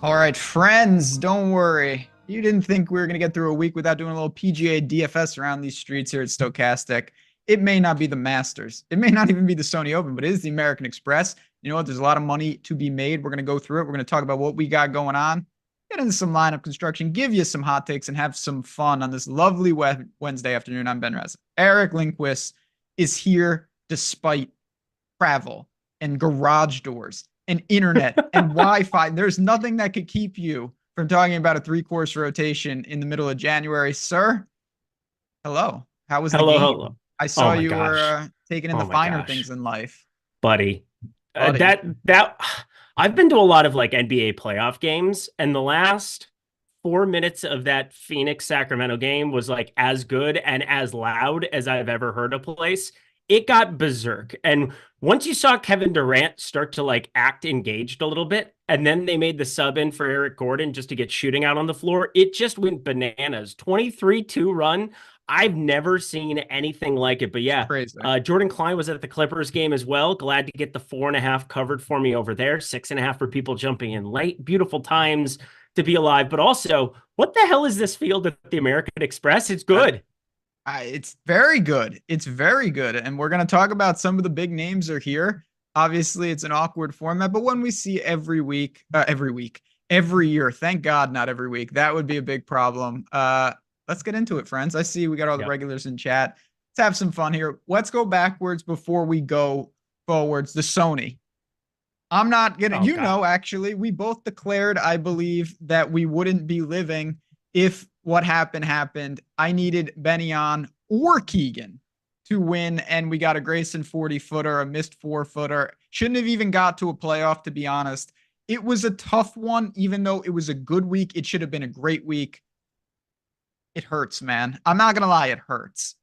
All right, friends, don't worry. You didn't think we were going to get through a week without doing a little PGA DFS around these streets here at Stochastic. It may not be the Masters. It may not even be the Sony Open, but it is the American Express. You know what? There's a lot of money to be made. We're going to go through it. We're going to talk about what we got going on, get into some lineup construction, give you some hot takes, and have some fun on this lovely Wednesday afternoon. I'm Ben Rasa. Eric Lindquist is here despite travel and garage doors and internet and Wi-Fi. There's nothing that could keep you from talking about a three-course rotation in the middle of January. Sir, hello. How was the Hello, game? hello. I Oh saw my you were gosh. taking in Oh the my finer gosh, things in life, buddy. buddy. That I've been to a lot of like NBA playoff games, and the last 4 minutes of that Phoenix Sacramento game was like as good and as loud as I've ever heard a place. It got berserk. And once you saw Kevin Durant start to like act engaged a little bit, and then they made the sub in for Eric Gordon just to get shooting out on the floor, it just went bananas. 23-2 run. I've never seen anything like it. But It's yeah, crazy. Jordan Klein was at the Clippers game as well. Glad to get the 4.5 covered for me over there. 6.5 for people jumping in late. Beautiful times to be alive. But also, what the hell is this field at the American Express? It's good. It's very good. It's very good. And we're going to talk about some of the big names are here. Obviously, it's an awkward format, but when we see every year, thank God, not every week, that would be a big problem. Let's get into it, friends. I see we got all the Yep. regulars in chat. Let's have some fun here. Let's go backwards before we go forwards. The Sony. I'm not gonna, Oh God. actually, we both declared, I believe, that we wouldn't be living if what happened. I needed Benyon or Keegan to win, and we got a Grayson 40-footer, a missed 4-footer. Shouldn't have even got to a playoff, to be honest. It was a tough one, even though it was a good week. It should have been a great week. It hurts, man. I'm not gonna lie, it hurts.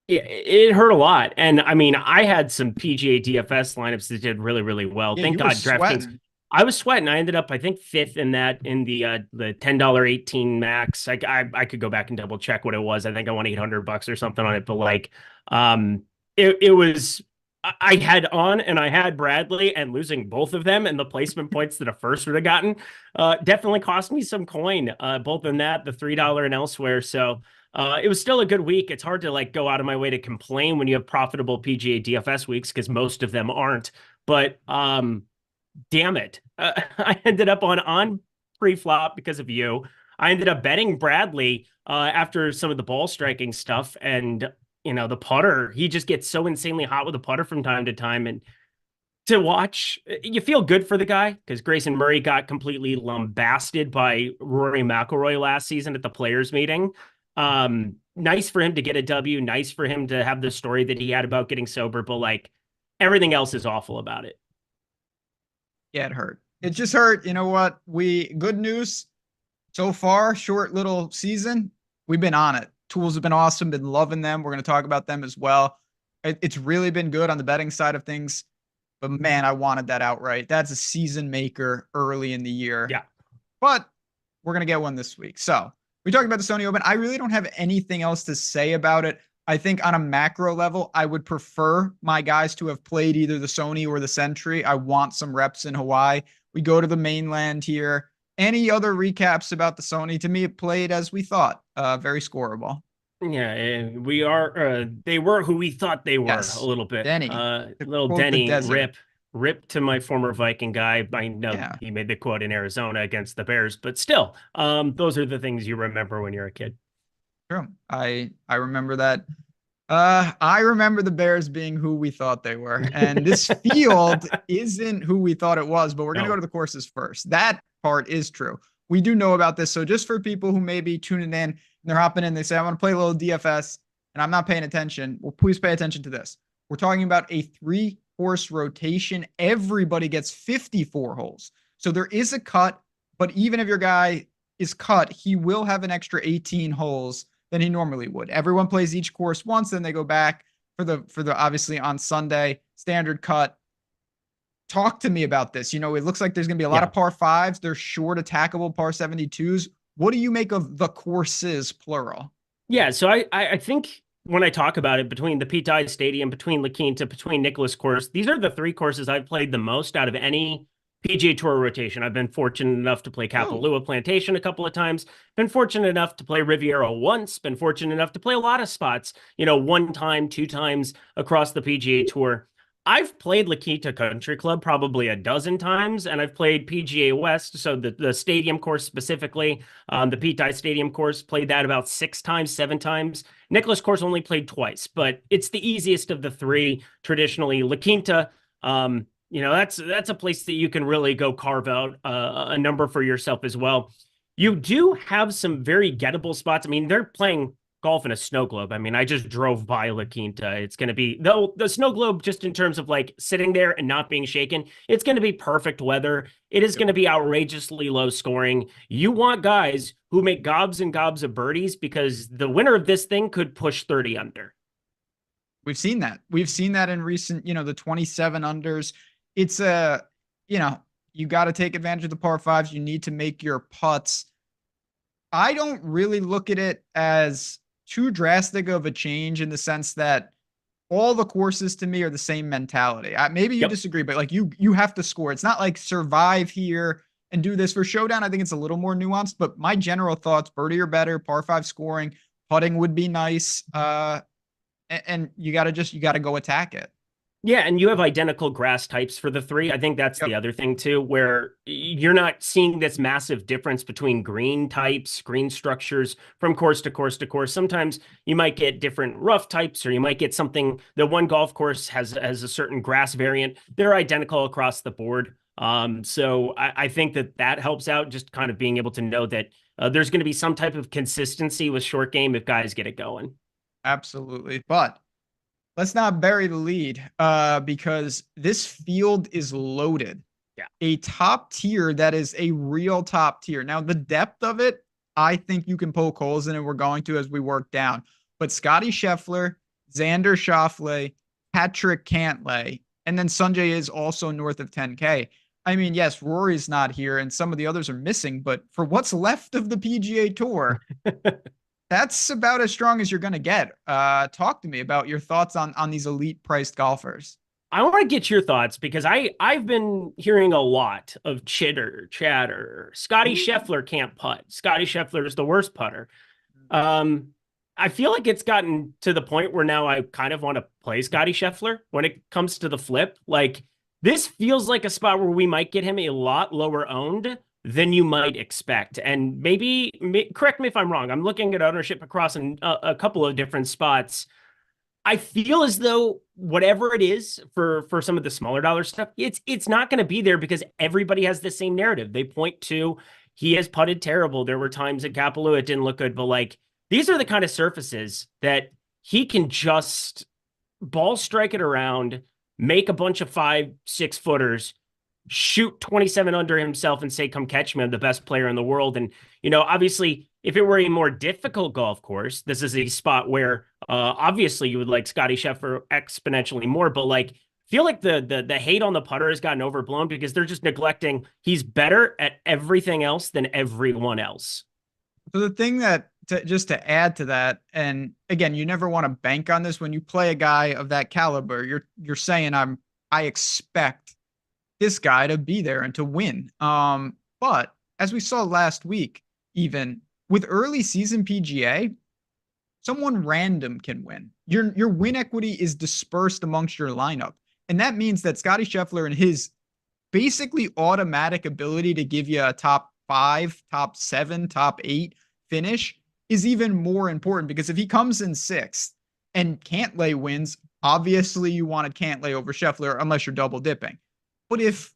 Yeah, it hurt a lot. And I mean, I had some PGA DFS lineups that did really, really well. Yeah, Thank you were God DraftKings. sweating. I was sweating. I ended up, I think, fifth in that in the $10.18 max. I could go back and double check what it was. I think I won $800 or something on it. But like, it was I had on and I had Bradley, and losing both of them and the placement points that a first would have gotten definitely cost me some coin, both in that, the $3 and elsewhere. So it was still a good week. It's hard to like go out of my way to complain when you have profitable PGA DFS weeks because most of them aren't. But damn it, I ended up on pre-flop because of you. I ended up betting Bradley after some of the ball striking stuff, and the putter. He just gets so insanely hot with the putter from time to time, and to watch, you feel good for the guy because Grayson Murray got completely lambasted by Rory McIlroy last season at the players meeting. Nice for him to get a W. Nice for him to have the story that he had about getting sober, but like everything else is awful about it. Yeah, it hurt. It just hurt. You know what? Good news so far, short little season. We've been on it. Tools have been awesome. Been loving them. We're going to talk about them as well. It's really been good on the betting side of things. But man, I wanted that outright. That's a season maker early in the year. Yeah. But we're going to get one this week. So we talked about the Sony Open. I really don't have anything else to say about it. I think on a macro level, I would prefer my guys to have played either the Sony or the Sentry. I want some reps in Hawaii. We go to the mainland here. Any other recaps about the Sony? To me, it played as we thought. Very scoreable. Yeah, and we are. They were who we thought they were a Yes. little bit. Denny. Little Quote the Denny desert. rip to my former Viking guy. I know Yeah. he made the quote in Arizona against the Bears, but still, those are the things you remember when you're a kid. True. I remember that. I remember the Bears being who we thought they were, and this field isn't who we thought it was. But we're gonna go No. to the courses first. That part is true. We do know about this. So just for people who may be tuning in and they're hopping in, they say, I want to play a little DFS and I'm not paying attention. Well, please pay attention to this. We're talking about a 3-horse rotation. Everybody gets 54 holes. So there is a cut, but even if your guy is cut, he will have an extra 18 holes than he normally would. Everyone plays each course once, then they go back for the obviously on Sunday standard cut. Talk to me about this. It looks like there's going to be a lot of par fives. They're short attackable par 72s. What do you make of the courses, plural? Yeah, so I think when I talk about it, between the Pete Dye Stadium, between La Quinta, between Nicholas Course, these are the three courses I've played the most out of any PGA Tour rotation. I've been fortunate enough to play Kapalua Plantation a couple of times. Been fortunate enough to play Riviera once. Been fortunate enough to play a lot of spots, one time, two times across the PGA Tour. I've played La Quinta Country Club probably a dozen times, and I've played PGA West, so the stadium course specifically, the Pete Stadium course, played that about 6 times, 7 times. Nicklaus course only played twice, but it's the easiest of the 3 traditionally. La Quinta, that's a place that you can really go carve out a number for yourself as well. You do have some very gettable spots. I mean, they're playing golf in a snow globe. I mean, I just drove by La Quinta. It's going to be, though, the snow globe, just in terms of like sitting there and not being shaken, it's going to be perfect weather. It is going to be outrageously low scoring. You want guys who make gobs and gobs of birdies, because the winner of this thing could push 30 under. We've seen that. We've seen that in recent, the 27 unders. It's you got to take advantage of the par 5s. You need to make your putts. I don't really look at it as too drastic of a change, in the sense that all the courses to me are the same mentality. Maybe you disagree, but like you have to score. It's not like survive here and do this. For Showdown, I think it's a little more nuanced, but my general thoughts: birdie or better, par 5 scoring, putting would be nice. And you got to go attack it. Yeah, and you have identical grass types for the 3. I think that's the other thing too, where you're not seeing this massive difference between green types, green structures from course to course to course. Sometimes you might get different rough types, or you might get something that one golf course has a certain grass variant. They're identical across the board. So I think that helps out, just kind of being able to know that there's going to be some type of consistency with short game if guys get it going. Absolutely. But let's not bury the lead, because this field is loaded. Yeah. A top tier that is a real top tier. Now, the depth of it, I think you can poke holes in it. We're going to as we work down. But Scotty Scheffler, Xander Schauffele, Patrick Cantlay, and then Sanjay is also north of 10K. I mean, yes, Rory's not here and some of the others are missing, but for what's left of the PGA Tour, that's about as strong as you're going to get. Talk to me about your thoughts on these elite priced golfers. I want to get your thoughts, because I've been hearing a lot of chatter. Scotty Scheffler can't putt. Scotty Scheffler is the worst putter. I feel like it's gotten to the point where now I kind of want to play Scotty Scheffler when it comes to the flip. Like, this feels like a spot where we might get him a lot lower owned than you might expect. And maybe, correct me if I'm wrong, I'm looking at ownership across a couple of different spots. I feel as though whatever it is for some of the smaller dollar stuff, it's not going to be there, because everybody has the same narrative. They point to, he has putted terrible. There were times at Kapalua it didn't look good, but like, these are the kind of surfaces that he can just ball strike it around, make a bunch of 5-6 footers, shoot 27 under himself and say, come catch me, I'm the best player in the world. And, obviously, if it were a more difficult golf course, this is a spot where obviously you would like Scotty Scheffler exponentially more, but like, feel like the hate on the putter has gotten overblown, because they're just neglecting he's better at everything else than everyone else. So the thing that, just to add to that, and again, you never want to bank on this when you play a guy of that caliber. You're saying I expect this guy to be there and to win. But as we saw last week, even with early season PGA, someone random can win. Your win equity is dispersed amongst your lineup. And that means that Scotty Scheffler and his basically automatic ability to give you a top 5, top 7, top 8 finish is even more important, because if he comes in 6th and Cantlay wins, obviously you wanted Cantlay over Scheffler unless you're double dipping. But if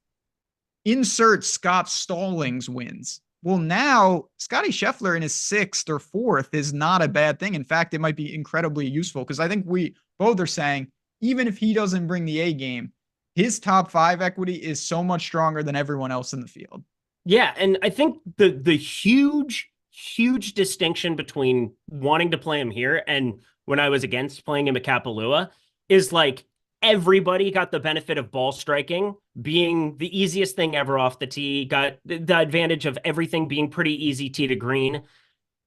insert Scott Stallings wins, well, now Scotty Scheffler in his 6th or 4th is not a bad thing. In fact, it might be incredibly useful, because I think we both are saying, even if he doesn't bring the A game, his top 5 equity is so much stronger than everyone else in the field. Yeah, and I think the huge distinction between wanting to play him here and when I was against playing him at Kapalua is like, everybody got the benefit of ball striking being the easiest thing ever off the tee, got the advantage of everything being pretty easy tee to green.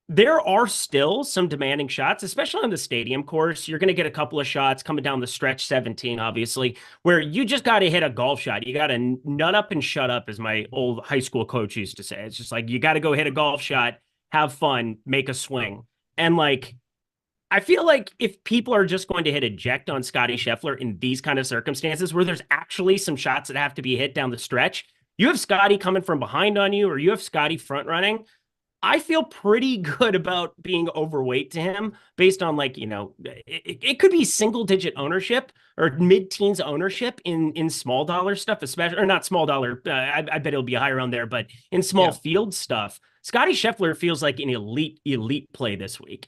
there are still some demanding shots, especially on the stadium course. You're going to get a couple of shots coming down the stretch 17, obviously, where you just got to hit a golf shot. You got to nut up and shut up, as my old high school coach used to say. It's just like, you got to go hit a golf shot, have fun, make a swing. And like, I feel like if people are just going to hit eject on Scotty Scheffler in these kind of circumstances where there's actually some shots that have to be hit down the stretch, you have Scotty coming from behind on you, or you have Scotty front running. I feel pretty good about being overweight to him based on like, it could be single digit ownership or mid-teens ownership in small dollar stuff, especially, or not small dollar. I bet it'll be higher on there, but in small field stuff, Scotty Scheffler feels like an elite play this week.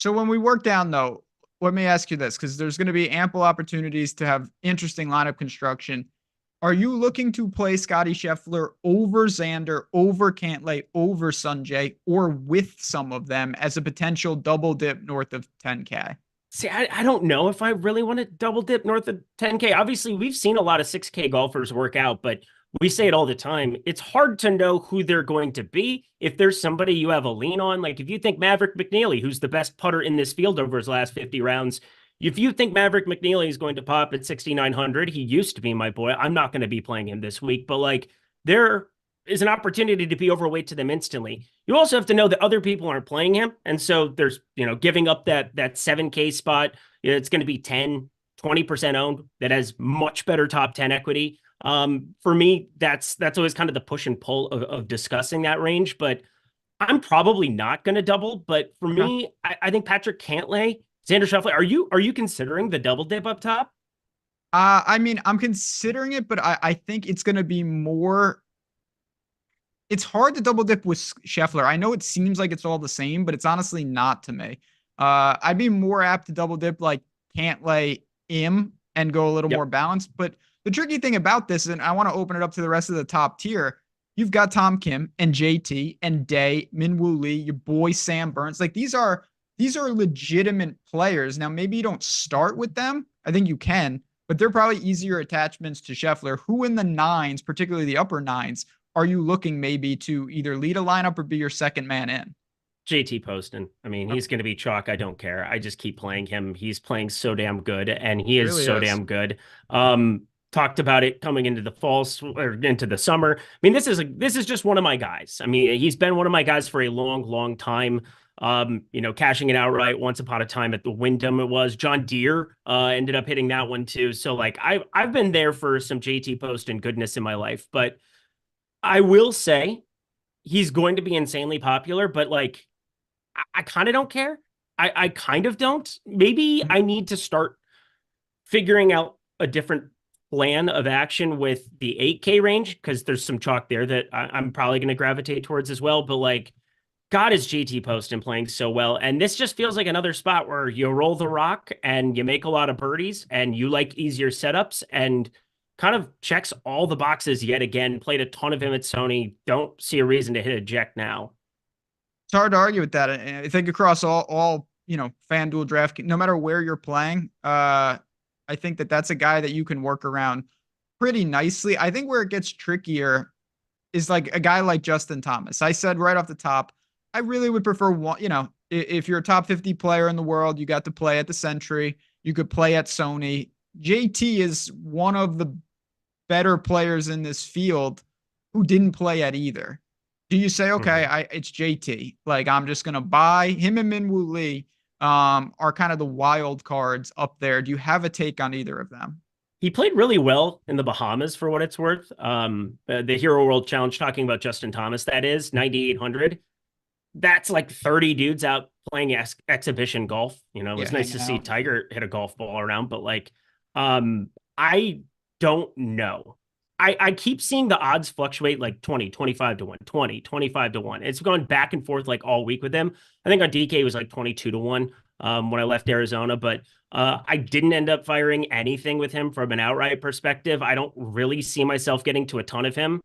So when we work down though, let me ask you this, because there's going to be ample opportunities to have interesting lineup construction. Are you looking to play Scotty Scheffler over Xander, over Cantlay, over Sungjae, or with some of them as a potential double dip north of 10K? See, I don't know if I really want to double dip north of 10K. Obviously, we've seen a lot of 6K golfers work out, but we say it all the time. It's hard to know who they're going to be. If there's somebody you have a lean on, like if you think Maverick McNeely, who's the best putter in this field over his last 50 rounds, if you think Maverick McNeely is going to pop at 6,900, he used to be my boy. I'm not going to be playing him this week, but like there is an opportunity to be overweight to them instantly. You also have to know that other people aren't playing him. And so there's, giving up that 7K spot, it's going to be 10, 20% owned that has much better top 10 equity. For me, that's always kind of the push and pull of discussing that range, but I'm probably not going to double. But for me, I think Patrick Cantlay, Xander Schauffele, are you considering the double dip up top? I mean, I'm considering it, but I think it's going to be more. It's hard to double dip with Scheffler. I know it seems like it's all the same, but it's honestly not to me. I'd be more apt to double dip like Cantlay, Im, and go a little more balanced. But the tricky thing about this, and I want to open it up to the rest of the top tier, you've got Tom Kim and JT and Day, Minwoo Lee, your boy Sam Burns. Like these are legitimate players. Now, maybe you don't start with them. I think you can, but they're probably easier attachments to Scheffler. Who in the nines, particularly the upper nines, are you looking maybe to either lead a lineup or be your second man in? JT Poston. I mean, he's going to be chalk. I don't care. I just keep playing him. He's playing so damn good, and he is really so damn good. Talked about it coming into the fall or into the summer. I mean, this is just one of my guys. I mean, he's been one of my guys for a long, long time. Cashing it outright once upon a time at the Wyndham. It was John Deere ended up hitting that one too. So like I've been there for some JT Poston goodness in my life, but I will say he's going to be insanely popular, but like I kind of don't care. I kind of don't. Maybe I need to start figuring out a different plan of action with the 8K range, because there's some chalk there that I'm probably going to gravitate towards as well. But like, God, is JT Poston playing so well. And this just feels like another spot where you roll the rock and you make a lot of birdies and you like easier setups and kind of checks all the boxes yet again. Played a ton of him at Sony. Don't see a reason to hit eject now. It's hard to argue with that. I think across all FanDuel, DraftKings, no matter where you're playing, I think that's a guy that you can work around pretty nicely. I think where it gets trickier is like a guy like Justin Thomas. I said right off the top, I really would prefer one, if you're a top 50 player in the world, you got to play at the Century, you could play at Sony. JT is one of the better players in this field who didn't play at either. Do you say, okay, it's JT, like I'm just going to buy him, and Minwoo Lee are kind of the wild cards up there. Do you have a take on either of them? He played really well in the Bahamas for what it's worth. The Hero World Challenge, talking about Justin Thomas, that is 9,800. That's like 30 dudes out playing exhibition golf. It was nice to see Tiger hit a golf ball around, but like, I don't know. I keep seeing the odds fluctuate like 20, 25 to 1, 20, 25 to 1. It's gone back and forth like all week with him. I think on DK it was like 22 to 1 when I left Arizona, but I didn't end up firing anything with him from an outright perspective. I don't really see myself getting to a ton of him.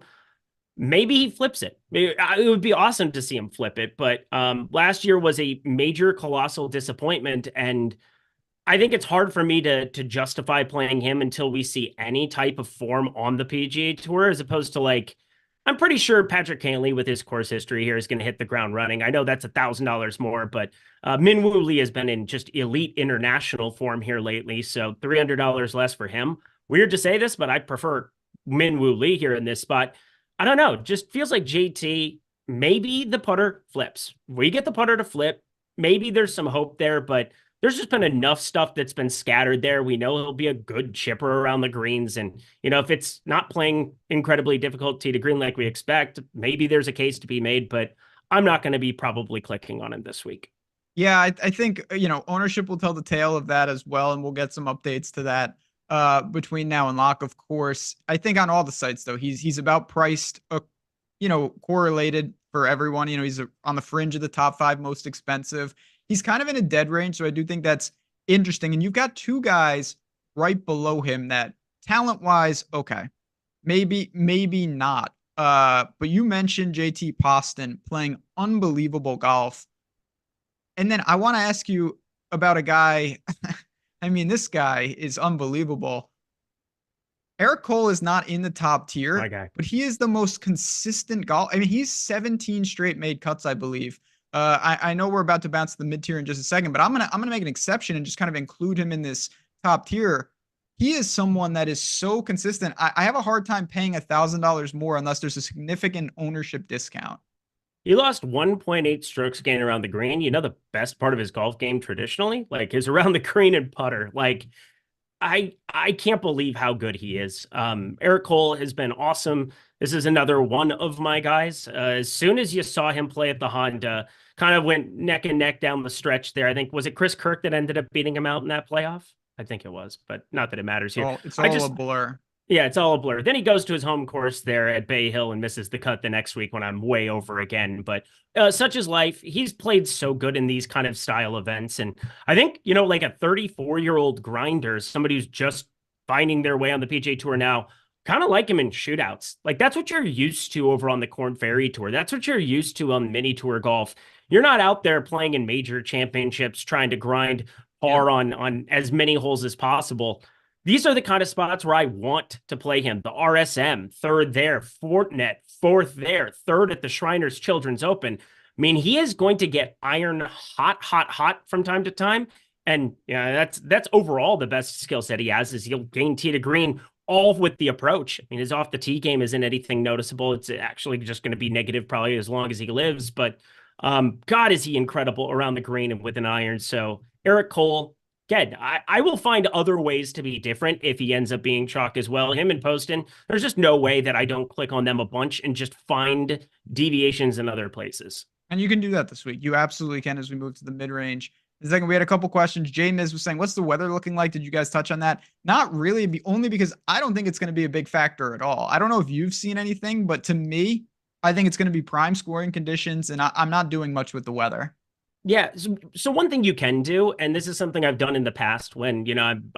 Maybe he flips it. It would be awesome to see him flip it, but last year was a major colossal disappointment, and I think it's hard for me to justify playing him until we see any type of form on the PGA Tour, as opposed to like, I'm pretty sure Patrick Cantley, with his course history here, is going to hit the ground running. I know that's $1,000 more, but Min Woo Lee has been in just elite international form here lately, so $300 less for him. Weird to say this, but I prefer Min Woo Lee here in this spot. I don't know. Just feels like JT, maybe the putter flips. We get the putter to flip. Maybe there's some hope there, but there's just been enough stuff that's been scattered there. We know he'll be a good chipper around the greens. And, if it's not playing incredibly difficult tee to green like we expect, maybe there's a case to be made, but I'm not going to be probably clicking on him this week. Yeah, I think, ownership will tell the tale of that as well. And we'll get some updates to that between now and lock, of course. I think on all the sites, though, he's about priced, correlated for everyone. He's on the fringe of the top 5 most expensive. He's kind of in a dead range, so I do think that's interesting. And you've got 2 guys right below him that talent-wise, okay, maybe not. But you mentioned JT Poston playing unbelievable golf. And then I want to ask you about a guy. I mean, this guy is unbelievable. Eric Cole is not in the top tier, but he is the most consistent golf. I mean, he's 17 straight made cuts, I believe. I know we're about to bounce to the mid tier in just a second, but I'm gonna make an exception and just kind of include him in this top tier. He is someone that is so consistent. I have a hard time paying $1,000 more unless there's a significant ownership discount. He lost 1.8 strokes gained around the green. The best part of his golf game traditionally, is around the green and putter. I can't believe how good he is. Eric Cole has been awesome. This is another one of my guys. As soon as you saw him play at the Honda, kind of went neck and neck down the stretch there. I think, was it Chris Kirk that ended up beating him out in that playoff? I think it was, but not that it matters here. It's all a blur. Yeah, it's all a blur. Then he goes to his home course there at Bay Hill and misses the cut the next week when I'm way over again. But such is life. He's played so good in these kind of style events. And I think, like a 34-year-old grinder, somebody who's just finding their way on the PGA Tour now, kind of like him in shootouts. That's what you're used to over on the Korn Ferry Tour. That's what you're used to on mini tour golf. You're not out there playing in major championships, trying to grind par on as many holes as possible. These are the kind of spots where I want to play him. The RSM, 3rd there, Fortinet, 4th there, 3rd at the Shriners Children's Open. I mean, he is going to get iron hot from time to time. And that's overall the best skill set he has, is he'll gain tee to green, all with the approach. I mean, his off the tee game isn't anything noticeable. It's actually just going to be negative probably as long as he lives. But God, is he incredible around the green and with an iron. So Eric Cole, again, I will find other ways to be different if he ends up being chalk as well. Him and Poston, there's just no way that I don't click on them a bunch and just find deviations in other places. And you can do that this week. You absolutely can as we move to the mid-range. The second, we had a couple questions. Jay Miz was saying, what's the weather looking like? Did you guys touch on that? Not really, only because I don't think it's going to be a big factor at all. I don't know if you've seen anything, but to me, I think it's going to be prime scoring conditions, and I'm not doing much with the weather. Yeah. So one thing you can do, and this is something I've done in the past when, I'm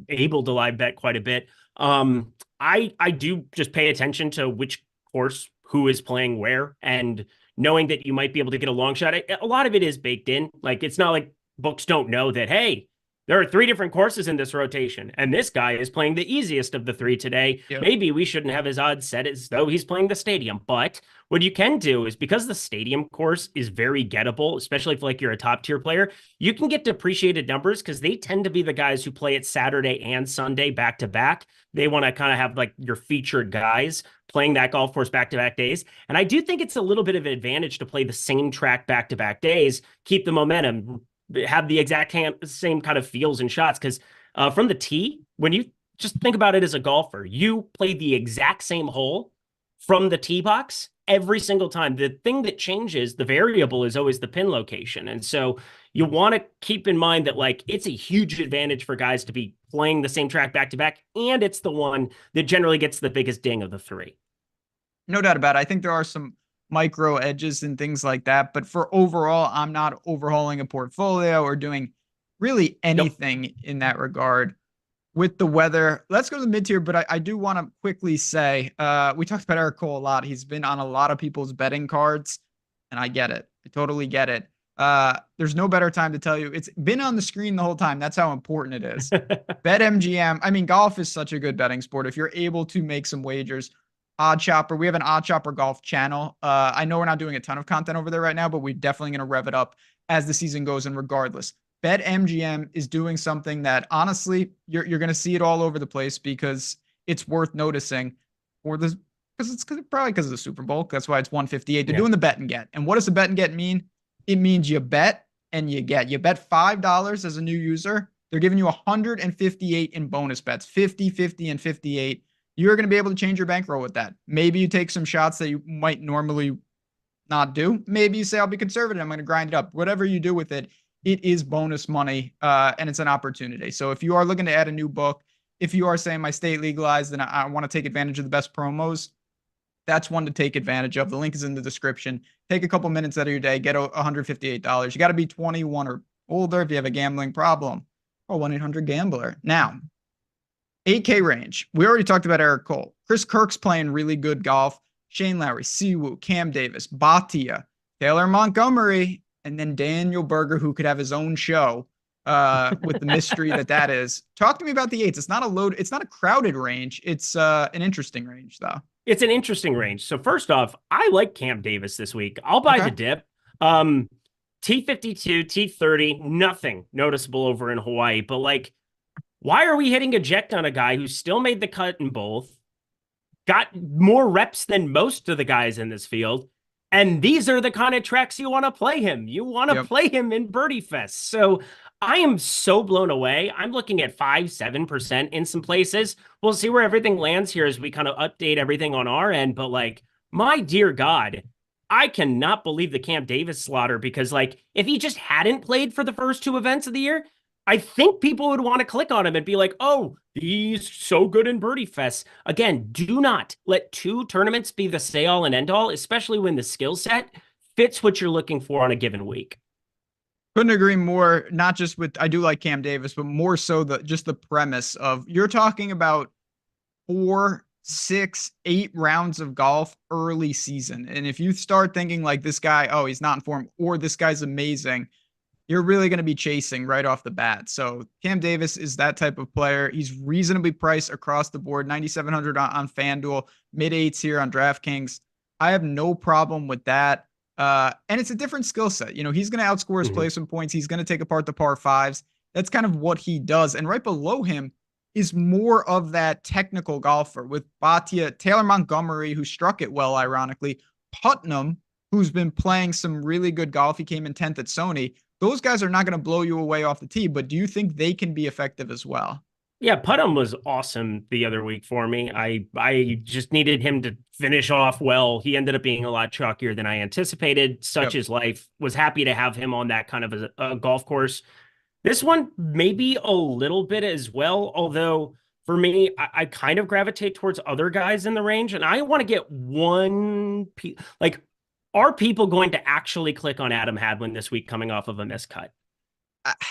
able to live bet quite a bit. I do just pay attention to which course, who is playing where, and knowing that you might be able to get a long shot. A lot of it is baked in. It's not like books don't know that, hey, there are 3 different courses in this rotation, and this guy is playing the easiest of the 3 today. Yep. Maybe we shouldn't have his odds set as though he's playing the stadium. But what you can do is, because the stadium course is very gettable, especially if you're a top tier player, you can get depreciated numbers because they tend to be the guys who play it Saturday and Sunday back to back. They want to kind of have your featured guys playing that golf course back to back days. And I do think it's a little bit of an advantage to play the same track back to back days, keep the momentum, have the exact same kind of feels and shots. Because from the tee, when you just think about it as a golfer, you play the exact same hole from the tee box every single time. The thing that changes, the variable, is always the pin location. And so you want to keep in mind that it's a huge advantage for guys to be playing the same track back to back. And it's the one that generally gets the biggest ding of the 3. No doubt about it. I think there are some micro edges and things like that. But for overall, I'm not overhauling a portfolio or doing really anything in that regard. With the weather, let's go to the mid-tier, but I do want to quickly say, we talked about Eric Cole a lot. He's been on a lot of people's betting cards, and I get it. I totally get it. There's no better time to tell you. It's been on the screen the whole time. That's how important it is. BetMGM. I mean, golf is such a good betting sport. If you're able to make some wagers, Odd Chopper. We have an Odd Chopper golf channel. I know we're not doing a ton of content over there right now, but we're definitely going to rev it up as the season goes. And regardless, BetMGM is doing something that honestly, you're going to see it all over the place because it's worth noticing for this, because it's probably because of the Super Bowl. That's why it's 158. They're doing the bet and get. And what does the bet and get mean? It means you bet and you get. You bet $5 as a new user. They're giving you 158 in bonus bets, 50, 50, and 58. You're going to be able to change your bankroll with that. Maybe you take some shots that you might normally not do. Maybe you say, I'll be conservative. I'm going to grind it up. Whatever you do with it, it is bonus money, and it's an opportunity. So if you are looking to add a new book, if you are saying my state legalized and I want to take advantage of the best promos, that's one to take advantage of. The link is in the description. Take a couple minutes out of your day, get $158. You got to be 21 or older if you have a gambling problem. Call 1-800-GAMBLER. Now, 8K range. We already talked about Eric Cole. Chris Kirk's playing really good golf. Shane Lowry, Siwoo, Cam Davis, Bhatia, Taylor Montgomery, and then Daniel Berger, who could have his own show with the mystery that is. Talk to me about the eights. It's not a crowded range. It's an interesting range, though. It's an interesting range. So first off, I like Cam Davis this week. I'll buy the dip. T52, T30, nothing noticeable over in Hawaii. But like, why are we hitting eject on a guy who still made the cut in both, got more reps than most of the guys in this field? And these are the kind of tracks you want to play him. You want to play him in Birdie Fest. So I am so blown away. I'm looking at 5-7% in some places. We'll see where everything lands here as we kind of update everything on our end. But like, my dear God, I cannot believe the Cam Davis slaughter, because like, if he just hadn't played for the first two events of the year, I think people would want to click on him and be like, oh, he's so good in Birdie Fest. Again, do not let two tournaments be the say-all and end-all, especially when the skill set fits what you're looking for on a given week. Couldn't agree more. Not just with, I do like Cam Davis, but more so just the premise of, you're talking about 4, 6, 8 rounds of golf early season. And if you start thinking like, this guy, oh, he's not in form, or this guy's amazing, you're really going to be chasing right off the bat. So Cam Davis is that type of player. He's reasonably priced across the board, 9,700 on FanDuel, mid-8s here on DraftKings. I have no problem with that. And it's a different skill set. You know, he's going to outscore his placement points. He's going to take apart the par fives. That's kind of what he does. And right below him is more of that technical golfer with Bhatia, Taylor Montgomery, who struck it well, ironically, Putnam, who's been playing some really good golf. He came in 10th at Sony. Those guys are not going to blow you away off the tee, but do you think they can be effective as well? Yeah, Putnam was awesome the other week for me. I just needed him to finish off well. He ended up being a lot chalkier than I anticipated. Such is life. Was happy to have him on that kind of a golf course. This one, maybe a little bit as well, although for me, I kind of gravitate towards other guys in the range, and I want to get one, like, are people going to actually click on Adam Hadwin this week coming off of a miscut?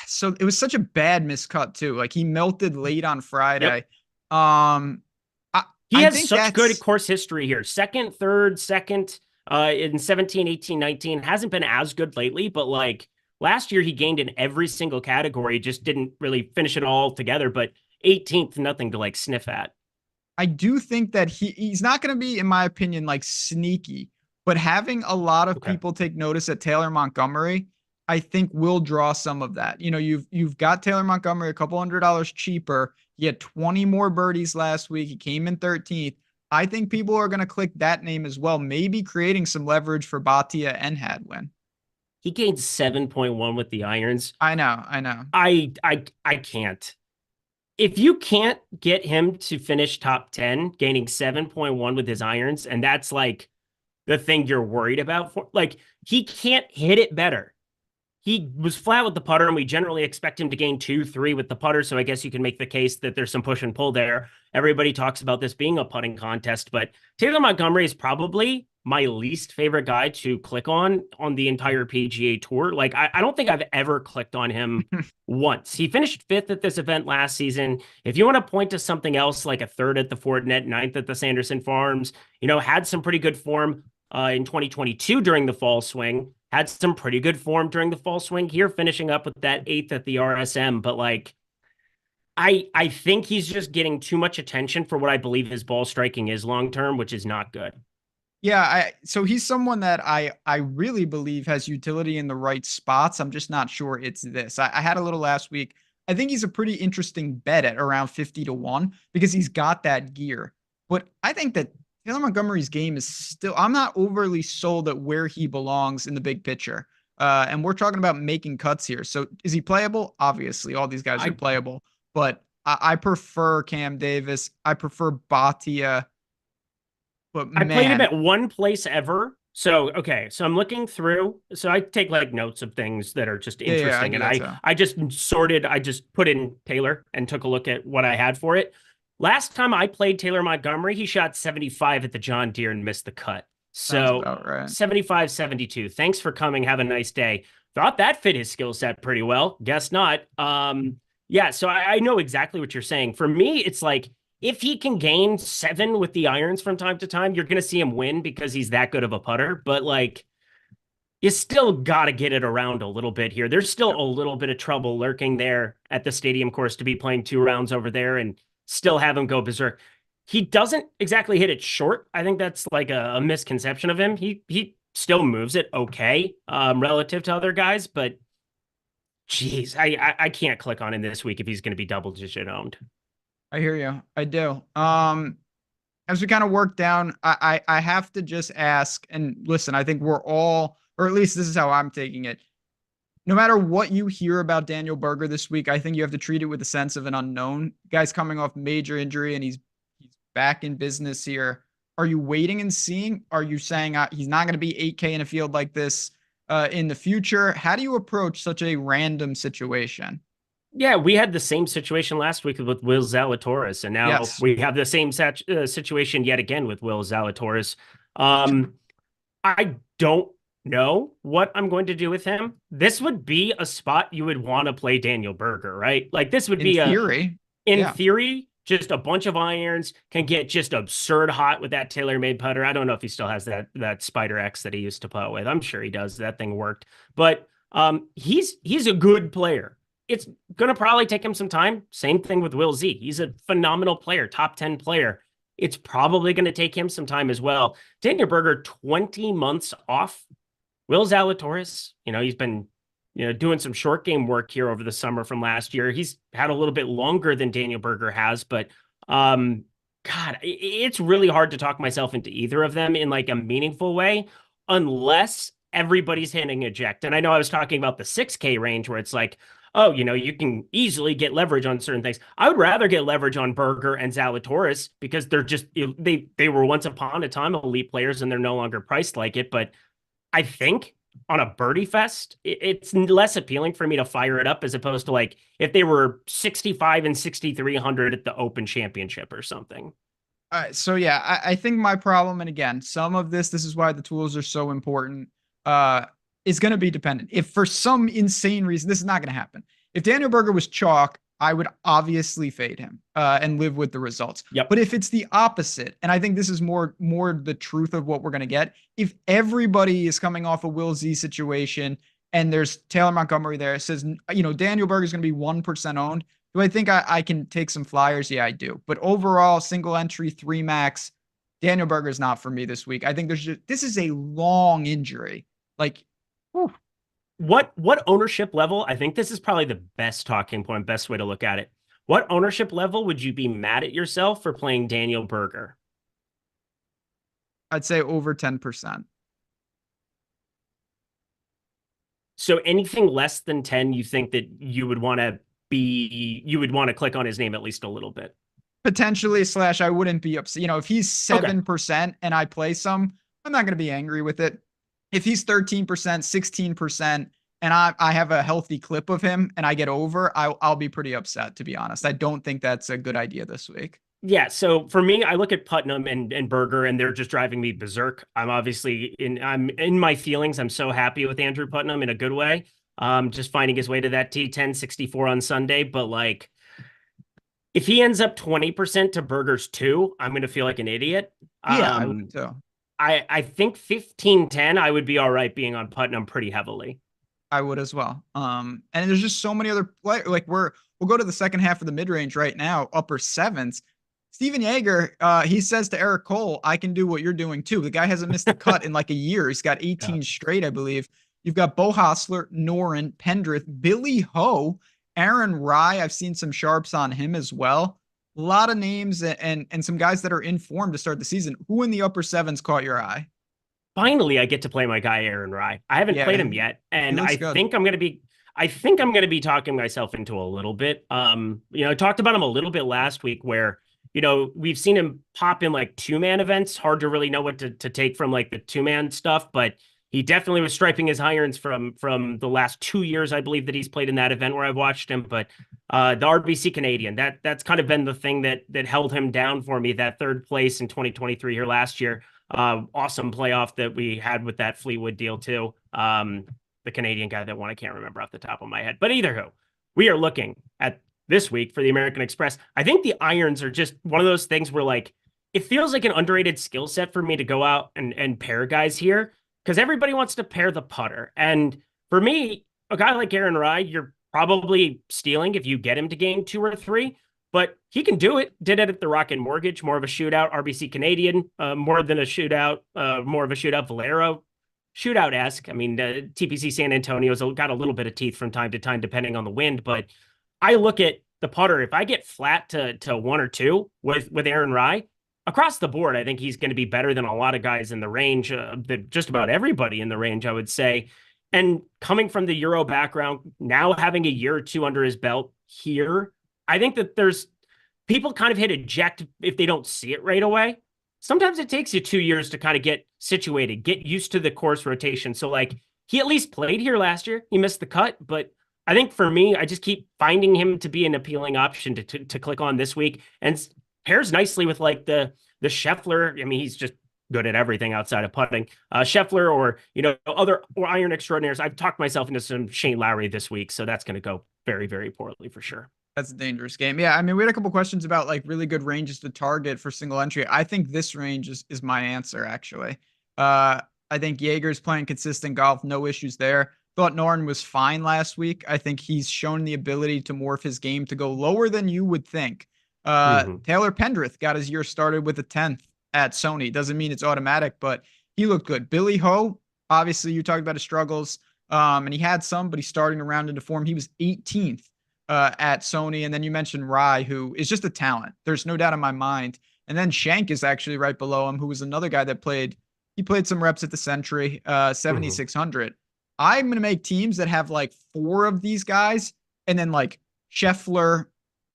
So it was such a bad miscut too. Like, he melted late on Friday. He has such good course history here. Second, third, second in 17, 18, 19. Hasn't been as good lately, but like last year he gained in every single category. Just didn't really finish it all together, but 18th, nothing to like sniff at. I do think that he's not going to be, in my opinion, like sneaky. But having a lot of people take notice at Taylor Montgomery, I think will draw some of that. You know, you've got Taylor Montgomery a couple $100 cheaper. He had 20 more birdies last week. He came in 13th. I think people are going to click that name as well, maybe creating some leverage for Bhatia and Hadwin. He gained 7.1 with the irons. I know. I can't. If you can't get him to finish top 10, gaining 7.1 with his irons, and that's like the thing you're worried about, for like, he can't hit it better. He was flat with the putter, and we generally expect him to gain 2-3 with the putter. So I guess you can make the case that there's some push and pull there. Everybody talks about this being a putting contest, but Taylor Montgomery is probably my least favorite guy to click on the entire PGA Tour. Like, I don't think I've ever clicked on him once. He finished 5th at this event last season. If you want to point to something else, like a 3rd at the Fortinet, 9th at the Sanderson Farms, you know, had some pretty good form in 2022 during the fall swing, had some pretty good form during the fall swing here, finishing up with that 8th at the RSM. But like, I think he's just getting too much attention for what I believe his ball striking is long term, which is not good. Yeah, so he's someone that I really believe has utility in the right spots. I'm just not sure it's this. I had a little last week. I think he's a pretty interesting bet at around 50 to 1 because he's got that gear. But I think that Taylor Montgomery's game is still, I'm not overly sold at where he belongs in the big picture. And we're talking about making cuts here. So is he playable? Obviously, all these guys are I playable, but I prefer Cam Davis. I prefer Batia. But I played him man, at one place ever. So, okay. So I'm looking through. So I take like notes of things that are just yeah, I interesting. do And that I, too. I just sorted, I just put in Taylor and took a look at what I had for it. Last time I played Taylor Montgomery, he shot 75 at the John Deere and missed the cut. Sounds So about right. 75, 72. Thanks for coming. Have a nice day. Thought that fit his skill set pretty well. Guess not. Yeah, so I know exactly what you're saying. For me, it's like if he can gain 7 with the irons from time to time, you're going to see him win because he's that good of a putter. But like, you still got to get it around a little bit here. There's still Yep. a little bit of trouble lurking there at the stadium course to be playing 2 rounds over there and still have him go berserk. He doesn't exactly hit it short. I think that's like a misconception of him. He still moves it okay relative to other guys, but geez, I can't click on him this week if he's going to be double digit owned. I hear you. I do. As we kind of work down, I have to just ask and listen, I think we're all, or at least this is how I'm taking it. No matter what you hear about Daniel Berger this week, I think you have to treat it with a sense of an unknown. Guy's coming off major injury and he's back in business here. Are you waiting and seeing? Are you saying he's not going to be 8K in a field like this in the future? How do you approach such a random situation? Yeah, we had the same situation last week with Will Zalatoris, and now Yes. we have the same situation yet again with Will Zalatoris. Um, I don't know what I'm going to do with him. This would be a spot you would want to play Daniel Berger, right? Like this would In be theory, in yeah. theory, just a bunch of irons can get just absurd hot with that tailor-made putter. I don't know if he still has that Spider X that he used to putt with. I'm sure he does. That thing worked, but he's a good player. It's gonna probably take him some time. Same thing with Will Z. He's a phenomenal player, top 10 player. It's probably going to take him some time as well. Daniel Berger, 20 months off. Will Zalatoris, he's been doing some short game work here over the summer from last year. He's had a little bit longer than Daniel Berger has, but God, it's really hard to talk myself into either of them in like a meaningful way, unless everybody's hitting eject. And I know I was talking about the 6K range where it's like, oh, you can easily get leverage on certain things. I would rather get leverage on Berger and Zalatoris because they're just they were once upon a time elite players and they're no longer priced like it. But I think on a birdie fest, it's less appealing for me to fire it up as opposed to like if they were 65 and 6,300 at the Open Championship or something. So yeah, I think my problem, and again, some of this is why the tools are so important, is going to be dependent. If for some insane reason, this is not going to happen. If Daniel Berger was chalk, I would obviously fade him and live with the results. Yep. But if it's the opposite, and I think this is more the truth of what we're going to get, if everybody is coming off a Will Z situation and there's Taylor Montgomery there, it says, Daniel Berger is going to be 1% owned. Do I think I can take some flyers? Yeah, I do. But overall, single entry, 3 max, Daniel Berger is not for me this week. I think this is a long injury. Like, whew. What ownership level? I think this is probably the best talking point, best way to look at it. What ownership level would you be mad at yourself for playing Daniel Berger? I'd say over 10%. So anything less than 10, you think that you would want to click on his name at least a little bit. Potentially / I wouldn't be upset. If he's 7% okay. and I play some, I'm not going to be angry with it. If he's 13%, 16%, and I have a healthy clip of him and I get over, I'll be pretty upset, to be honest. I don't think that's a good idea this week. Yeah, so for me, I look at Putnam and Berger, and they're just driving me berserk. I'm in my feelings. I'm so happy with Andrew Putnam in a good way. Just finding his way to that T10 64 on Sunday, but like if he ends up 20% to Berger's 2, I'm going to feel like an idiot. Yeah, I would too. I think 15-10, I would be all right being on Putnam pretty heavily. I would as well. And there's just so many other players. Like we're We'll go to the second half of the mid-range right now, upper sevens. Steven Yeager, he says to Eric Cole, I can do what you're doing too. The guy hasn't missed a cut in like a year. He's got 18 straight, I believe. You've got Bo Hostler, Noren, Pendrith, Billy Ho, Aaron Rye. I've seen some sharps on him as well. A lot of names and some guys that are in form to start the season. Who in the upper sevens caught your eye? Finally, I get to play my guy Aaron Rye. I haven't played him yet, and I think I'm going to be talking myself into a little bit. I talked about him a little bit last week where, we've seen him pop in like 2-man events. Hard to really know what to take from like the 2-man stuff, but he definitely was striping his irons from the last 2 years, I believe, that he's played in that event where I've watched him. But the RBC Canadian, that's kind of been the thing that held him down for me. That third place in 2023 here last year. Awesome playoff that we had with that Fleetwood deal too. The Canadian guy that won, I can't remember off the top of my head. But either who, we are looking at this week for the American Express. I think the irons are just one of those things where like it feels like an underrated skill set for me to go out and pair guys here, because everybody wants to pair the putter. And for me, a guy like Aaron Rye, you're probably stealing if you get him to game 2 or 3, but he can do it. Did it at the Rocket Mortgage, more of a shootout. RBC Canadian, more than a shootout, more of a shootout. Valero, shootout-esque. I mean, TPC San Antonio's got a little bit of teeth from time to time, depending on the wind, but I look at the putter. If I get flat to 1 or 2 with Aaron Rye, across the board, I think he's going to be better than a lot of guys in the range, that just about everybody in the range, I would say. And coming from the Euro background, now having a year or 2 under his belt here, I think that there's people kind of hit eject if they don't see it right away. Sometimes it takes you 2 years to kind of get situated, get used to the course rotation. So like he at least played here last year. He missed the cut, but I think for me, I just keep finding him to be an appealing option to click on this week, and pairs nicely with like the Scheffler. I mean, he's just good at everything outside of putting. Scheffler or other or iron extraordinaires. I've talked myself into some Shane Lowry this week, so that's going to go very, very poorly for sure. That's a dangerous game. Yeah, I mean, we had a couple questions about like really good ranges to target for single entry. I think this range is my answer, actually. I think Jaeger's playing consistent golf, no issues there. Thought Noren was fine last week. I think he's shown the ability to morph his game to go lower than you would think. Taylor Pendrith got his year started with a 10th at Sony. Doesn't mean it's automatic, but he looked good. Billy Ho, obviously you talked about his struggles, and he had some, but he's starting to round into form. He was 18th at Sony. And then you mentioned Rye, who is just a talent. There's no doubt in my mind. And then Shank is actually right below him, who was another guy that played some reps at the Century, 7,600. I'm going to make teams that have like 4 of these guys, and then like Scheffler,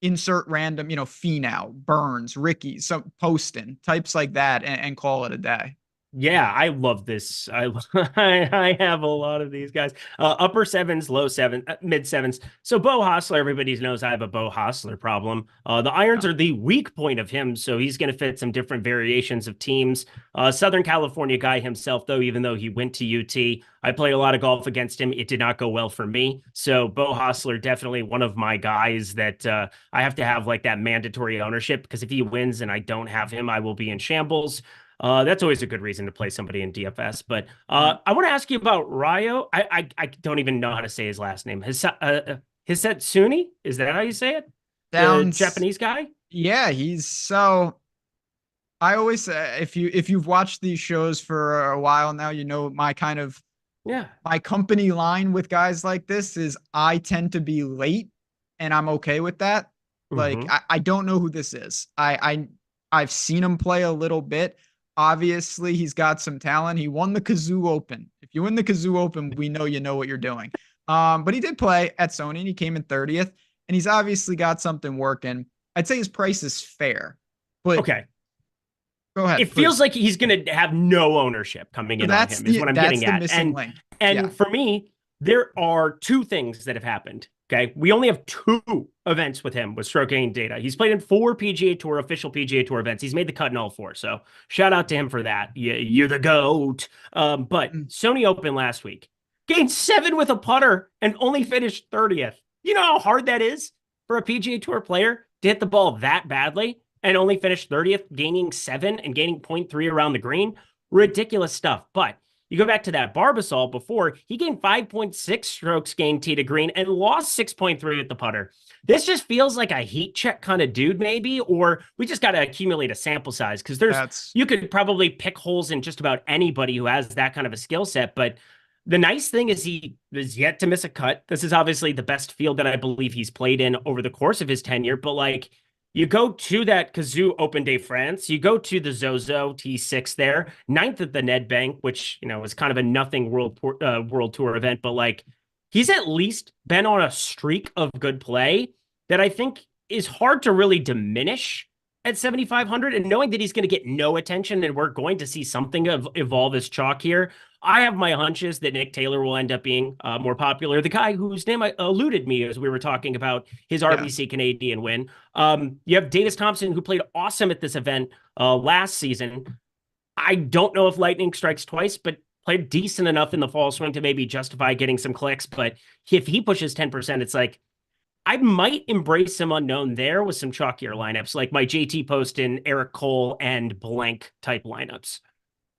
insert random, Finau, Burns, Ricky, some Poston, types like that, and call it a day. Yeah, I love this. I have a lot of these guys. Upper sevens, low seven, mid sevens. So Bo Hostler, everybody knows I have a Bo Hostler problem. The irons are the weak point of him, so he's going to fit some different variations of teams. Southern California guy himself, though, even though he went to UT, I played a lot of golf against him. It did not go well for me. So Bo Hostler, definitely one of my guys that I have to have like that mandatory ownership, because if he wins and I don't have him, I will be in shambles. That's always a good reason to play somebody in DFS. But I want to ask you about Ryo. I don't even know how to say his last name. Hisetsuni? Is that how you say it? The Japanese guy? Yeah, he's so. I always say, if you've watched these shows for a while now, my kind of my company line with guys like this is I tend to be late, and I'm okay with that. Like I don't know who this is. I've seen him play a little bit. Obviously, he's got some talent. He won the Kazoo Open. If you win the Kazoo Open, we know you know what you're doing. But he did play at Sony, and he came in 30th, and he's obviously got something working. I'd say his price is fair. But okay. Go ahead. It feels like he's going to have no ownership coming in on him, is what I'm getting at. And for me, there are 2 things that have happened. Okay. We only have 2 events with him with stroke gain data. He's played in 4 PGA Tour, official PGA Tour events. He's made the cut in all 4. So shout out to him for that. You're the GOAT. But Sony Open last week, gained 7 with a putter and only finished 30th. You know how hard that is for a PGA Tour player to hit the ball that badly and only finish 30th, gaining 7 and gaining 0.3 around the green? Ridiculous stuff. But You go back to that Barbasol before, he gained 5.6 strokes gained tee to green and lost 6.3 at the putter. This just feels like a heat check kind of dude, maybe, or we just got to accumulate a sample size because you could probably pick holes in just about anybody who has that kind of a skill set. But the nice thing is he is yet to miss a cut. This is obviously the best field that I believe he's played in over the course of his tenure. But like, you go to that Kazoo Open de France, you go to the Zozo T6 there, ninth at the Nedbank, which, you know, was kind of a nothing world tour event. But like, he's at least been on a streak of good play that I think is hard to really diminish at 7,500. And knowing that he's going to get no attention and we're going to see something of evolve as chalk here, I have my hunches that Nick Taylor will end up being more popular. The guy whose name eluded me as we were talking about his RBC Canadian win. You have Davis Thompson, who played awesome at this event last season. I don't know if lightning strikes twice, but played decent enough in the fall swing to maybe justify getting some clicks. But if he pushes 10%, it's like, I might embrace some unknown there with some chalkier lineups, like my JT Poston, Eric Cole, and blank type lineups.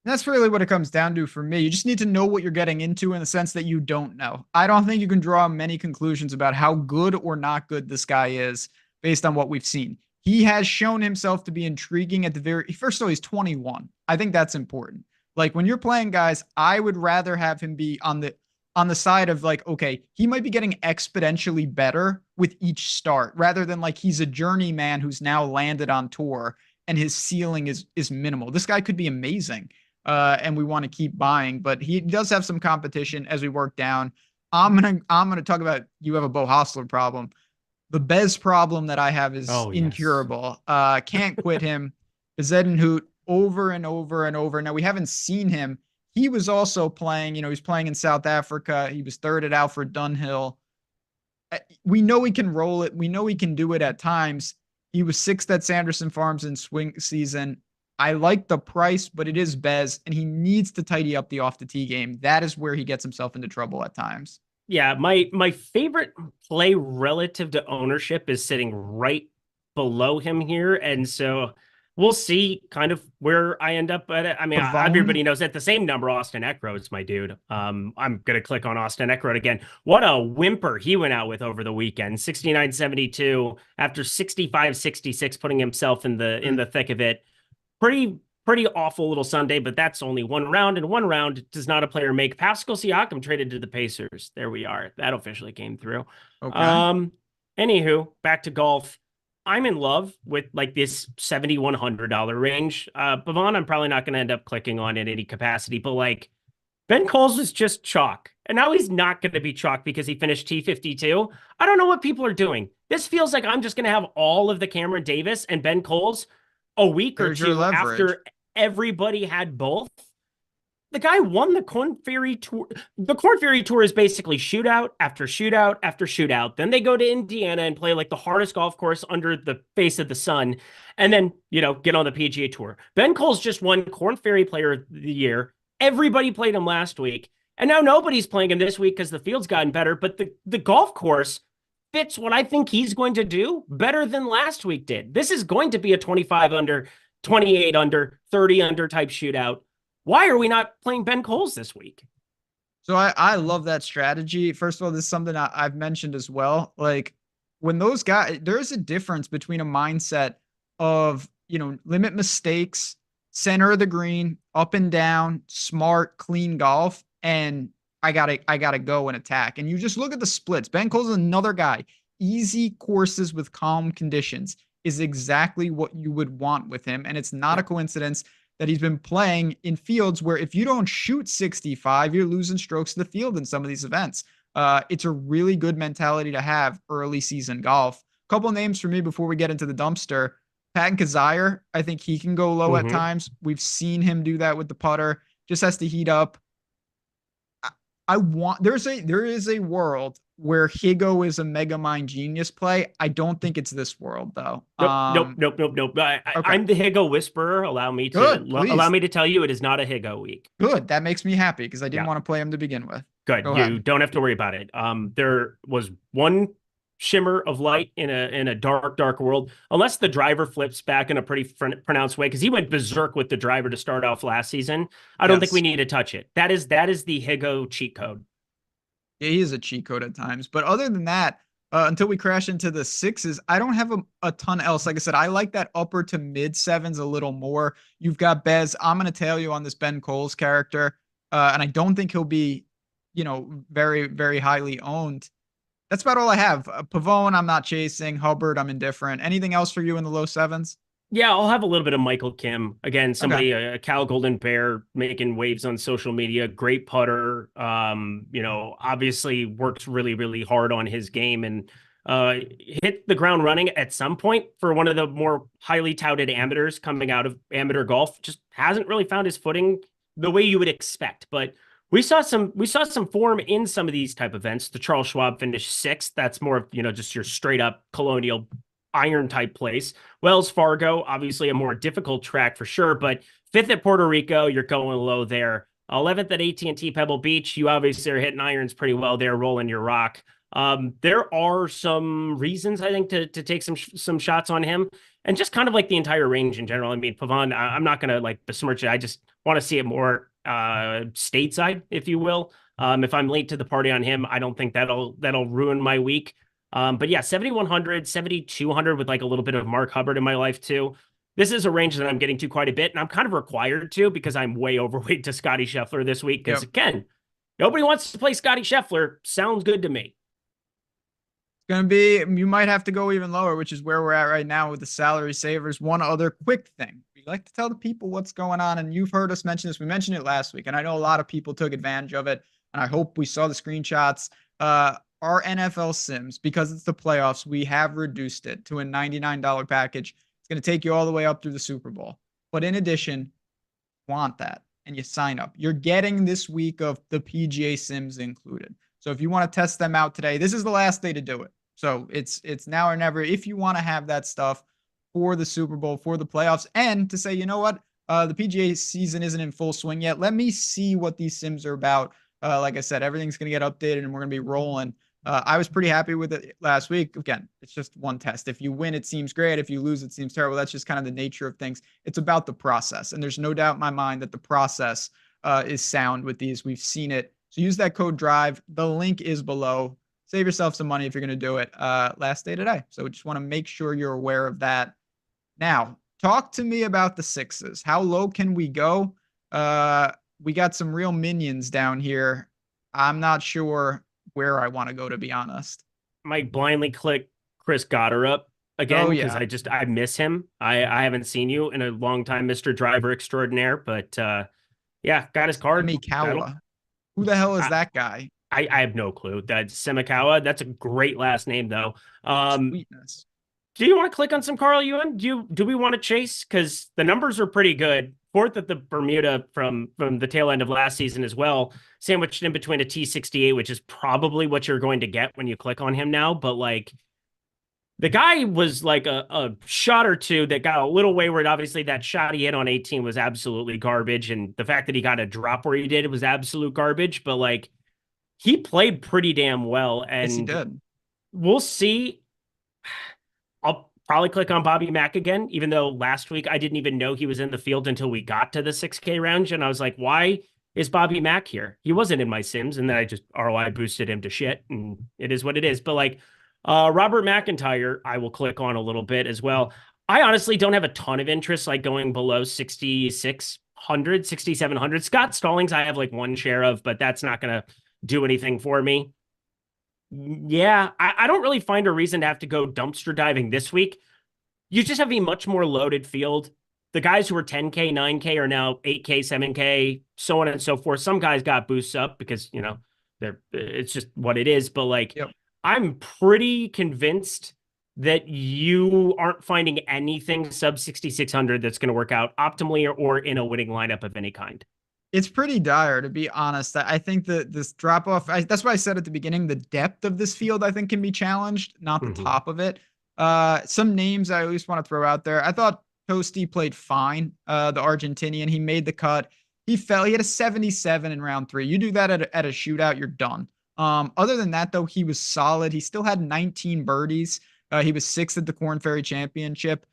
That's really what it comes down to for me. You just need to know what you're getting into in the sense that you don't know. I don't think you can draw many conclusions about how good or not good this guy is based on what we've seen. He has shown himself to be intriguing at the first of all, he's 21. I think that's important. Like when you're playing guys, I would rather have him be on the side of like, okay, he might be getting exponentially better with each start rather than like he's a journeyman who's now landed on tour and his ceiling is minimal. This guy could be amazing. And we want to keep buying, but he does have some competition as we work down. I'm gonna talk about, you have a Bo Hostler problem. The Bez problem that I have is incurable. Can't quit him. Bezuidenhout over and over and over. Now we haven't seen him. He was also playing, you know, he's playing in South Africa. He was third at Alfred Dunhill. We know he can roll it. We know he can do it at times. He was sixth at Sanderson Farms in swing season. I like the price, but it is Bez, and he needs to tidy up the off the tee game. That is where he gets himself into trouble at times. Yeah, my favorite play relative to ownership is sitting right below him here, and so we'll see kind of where I end up at it. I mean, everybody knows that the same number, Austin Eckroat is my dude. I'm gonna click on Austin Eckroat again. What a whimper he went out with over the weekend. 69.72 after 65.66, putting himself in the thick of it. Pretty awful little Sunday, but that's only one round, and one round does not a player make. Pascal Siakam traded to the Pacers. There we are. That officially came through. Okay. Anywho, back to golf. I'm in love with like this $7,100 range. Bavon, I'm probably not going to end up clicking on in any capacity, but like Ben Coles is just chalk. And now he's not going to be chalk because he finished T52. I don't know what people are doing. This feels like I'm just going to have all of the Cameron Davis and Ben Coles a week or two after everybody had both. The guy won the Corn Ferry Tour. The Corn Ferry Tour is basically shootout after shootout after shootout. Then they go to Indiana and play like the hardest golf course under the face of the sun. And then, you know, get on the PGA Tour. Ben Coles just won Corn Ferry Player of the Year. Everybody played him last week. And now nobody's playing him this week because the field's gotten better. But the golf course fits what I think he's going to do better than last week did. This is going to be a 25 under, 28 under, 30 under type shootout. Why are we not playing Ben Coles this week? So I love that strategy. First of all, this is something I've mentioned as well. Like when those guys, there's a difference between a mindset of, you know, limit mistakes, center of the green, up and down, smart, clean golf, and I gotta go and attack. And you just look at the splits. Ben Coles is another guy. Easy courses with calm conditions is exactly what you would want with him. And it's not a coincidence that he's been playing in fields where if you don't shoot 65, you're losing strokes to the field in some of these events. It's a really good mentality to have early season golf. A couple names for me before we get into the dumpster. Patton Kizzire, I think he can go low at times. We've seen him do that with the putter. Just has to heat up. There is a world where Higo is a mega mind genius play. I don't think it's this world though. Nope. Okay. I'm the Higo whisperer. Allow me to tell you it is not a Higo week. Good. That makes me happy because I didn't want to play him to begin with. Good. You don't have to worry about it. There was one shimmer of light in a dark world, unless the driver flips back in a pretty pronounced way, because he went berserk with the driver to start off last season. I don't think we need to touch it. That is the Higo cheat code. Yeah, he is a cheat code at times. But other than that, until we crash into the sixes, I don't have a ton else. Like I said, I like that upper to mid sevens a little more. You've got Bez. I'm going to tail you on this Ben Coles character. And I don't think he'll be, very, very highly owned. That's about all I have. Pavone, I'm not chasing. Hubbard, I'm indifferent. Anything else for you in the low sevens? Yeah, I'll have a little bit of Michael Kim. Again, somebody, Okay. a Cal Golden Bear making waves on social media, great putter. Obviously works really, really hard on his game and hit the ground running at some point for one of the more highly touted amateurs coming out of amateur golf. Just hasn't really found his footing the way you would expect. But we saw some form in some of these type events. The Charles Schwab finished sixth. That's more of, just your straight up colonial iron type place. Wells Fargo, obviously a more difficult track for sure, but fifth at Puerto Rico, you're going low there. 11th at AT&T Pebble Beach, you obviously are hitting irons pretty well there, rolling your rock. There are some reasons, I think, to take some shots on him, and just kind of like the entire range in general. I mean, Pavon, I'm not going to like besmirch it. I just want to see it more stateside, if you will. If I'm late to the party on him, I don't think that'll ruin my week. But yeah, 7,100, 7,200 with like a little bit of Mark Hubbard in my life too. This is a range that I'm getting to quite a bit, and I'm kind of required to because I'm way overweight to Scotty Scheffler this week. Because again, nobody wants to play Scotty Scheffler. Sounds good to me. It's going to be, you might have to go even lower, which is where we're at right now with the salary savers. One other quick thing. We like to tell the people what's going on, and you've heard us mention this. We mentioned it last week, and I know a lot of people took advantage of it, and I hope we saw the screenshots. Our NFL Sims, because it's the playoffs, we have reduced it to a $99 package. It's going to take you all the way up through the Super Bowl. But in addition, want that and you sign up. You're getting this week of the PGA Sims included. So if you want to test them out today, this is the last day to do it. So it's now or never if you want to have that stuff for the Super Bowl, for the playoffs, and to say, you know what, the PGA season isn't in full swing yet. Let me see what these Sims are about. Like I said, everything's going to get updated and we're going to be rolling. I was pretty happy with it last week. Again, it's just one test. If you win, it seems great. If you lose, it seems terrible. That's just kind of the nature of things. It's about the process. And there's no doubt in my mind that the process is sound with these. We've seen it. So use that code DRIVE. The link is below. Save yourself some money if you're going to do it. Last day today. So we just want to make sure you're aware of that. Now, talk to me about the sixes. How low can we go? We got some real minions down here. I'm not sure where I want to go, to be honest. Might blindly click Chris Gotterup again because I miss him. I haven't seen you in a long time, Mr. Driver Extraordinaire. But yeah, got his card. Simikawa. Who the hell is that guy? I have no clue. That's Simikawa. That's a great last name though. Sweetness. Do you want to click on some Carl Ewan? Do we want to chase? Because the numbers are pretty good. Fourth at the Bermuda from the tail end of last season as well, sandwiched in between a T68, which is probably what you're going to get when you click on him now. But like, the guy was like a shot or two that got a little wayward. Obviously, that shot he hit on 18 was absolutely garbage, and the fact that he got a drop where he did was absolute garbage. But like, he played pretty damn well, and yes, he did. We'll see. I'll probably click on Bobby Mack again, even though last week I didn't even know he was in the field until we got to the 6K round. And I was like, why is Bobby Mack here? He wasn't in my Sims. And then I just ROI boosted him to shit. And it is what it is. But like Robert McIntyre, I will click on a little bit as well. I honestly don't have a ton of interest like going below 6,600, 6,700. Scott Stallings, I have like one share of, but that's not going to do anything for me. Yeah, I don't really find a reason to have to go dumpster diving this week. You just have a much more loaded field. The guys who are 10K, 9K are now 8K, 7K, so on and so forth. Some guys got boosts up because, it's just what it is. But like, I'm pretty convinced that you aren't finding anything sub 6,600 that's going to work out optimally or in a winning lineup of any kind. It's pretty dire, to be honest. I think that this drop off, that's why I said at the beginning, the depth of this field, I think, can be challenged, not the top of it. Some names I at least want to throw out there. I thought Toasty played fine. The Argentinian, he made the cut. He fell. He had a 77 in round 3. You do that at a shootout, you're done. Other than that, though, he was solid. He still had 19 birdies. He was sixth at the Corn Ferry Championship.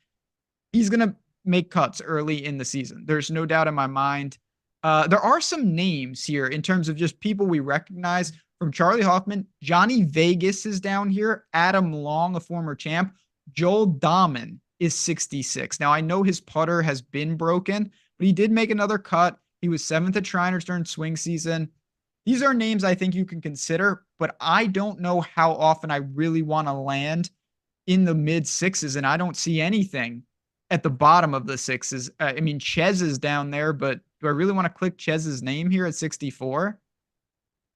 He's going to make cuts early in the season. There's no doubt in my mind. There are some names here in terms of just people we recognize from Charlie Hoffman. Johnny Vegas is down here. Adam Long, a former champ. Joel Dahman is 66. Now, I know his putter has been broken, but he did make another cut. He was seventh at Shriners during swing season. These are names I think you can consider, but I don't know how often I really want to land in the mid sixes, and I don't see anything at the bottom of the sixes. I mean, Ches is down there, but do I really want to click Chez's name here at 64?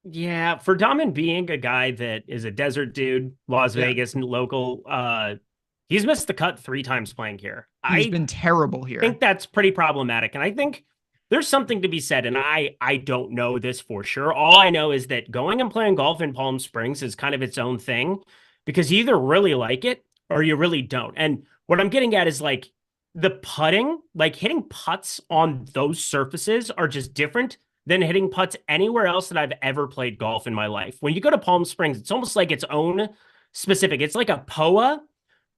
Yeah, for Dahmen being a guy that is a desert dude, Las Vegas and local, he's missed the cut 3 times playing here. He's been terrible here. I think that's pretty problematic. And I think there's something to be said. And I don't know this for sure. All I know is that going and playing golf in Palm Springs is kind of its own thing, because you either really like it or you really don't. And what I'm getting at is like the putting, like hitting putts on those surfaces are just different than hitting putts anywhere else that I've ever played golf in my life. When you go to Palm Springs, it's almost like its own specific. It's like a POA,